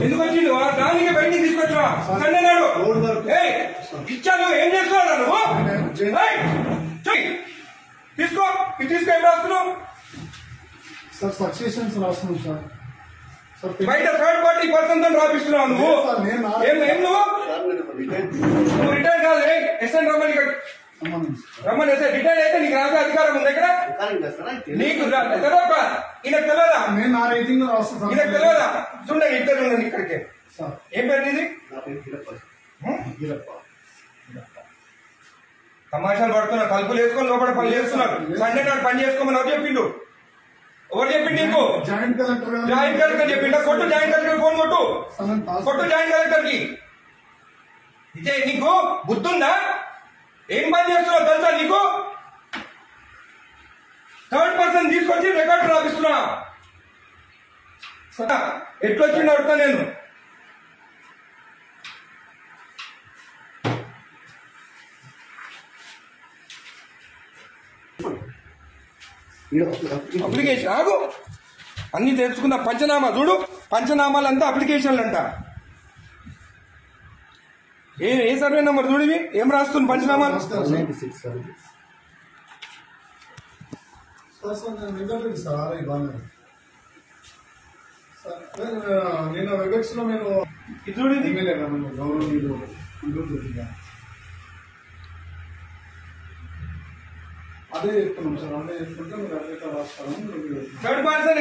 ఎందుకు వచ్చిండు దానికి బయటికి తీసుకొచ్చా సండే నాడు ఇచ్చాను. ఏం చేస్తున్నాడు నువ్వు? తీసుకో తీసుకో. ఏం రాస్తున్నావు సార్? సక్సెషన్స్ రాస్తున్నాం సార్. బయట థర్డ్ పార్టీ పర్సన్ తో రాపిస్తున్నావు నువ్వు. ఏం నువ్వు రిటైర్ కాదు. ఎస్ఎన్ రమ్మని రమ్మని ఎస్ఐ రిటైర్ అయితే నీకు రాసే అధికారం ఉంది ఇక్కడ. నీకు తెలియదా? ఈయనకు తెలియదా? ఈయనకు తెలియదా? చూడండి ఇద్దరు ఉండండి ఇక్కడికి. ఏం పేరు ఇది? తమాషాలు పడుతున్నా. తలుపులు వేసుకొని లోపల పని చేస్తున్నారు. సండే నాడు పని చేసుకోమని ఎవరు చెప్పిండు? ఎవరు చెప్పిండు నీకు? జాయింట్ కలెక్టర్ చెప్పిండా? కొట్టు జాయింట్ కలెక్టర్ ఫోన్ కొట్టు. కొట్టు జాయింట్ కలెక్టర్ కి. ఇదే నీకు బుద్ధుందా? ఏం పని చేస్తున్నావు తెలుసా నీకు? థర్డ్ పర్సన్ తీసుకొచ్చి రికార్డు రాపిస్తున్నా. ఎట్లొచ్చింది అడుగుతా నేను. అప్లికేషన్ ఆగు. అన్ని తెలుసుకున్న పంచనామా చూడు. పంచనామాలు అంతా అప్లికేషన్లు అంట. ఏ సర్వే నెంబర్ చూడు. ఏం రాస్తుంది పంచనామాలు? నేను వెబెక్స్ లో నేను చూడండి గౌరవనీయులు అదే చెప్తున్నాం సార్. అదే చెప్తుంటే మీరు అదే రాస్తాను. Third person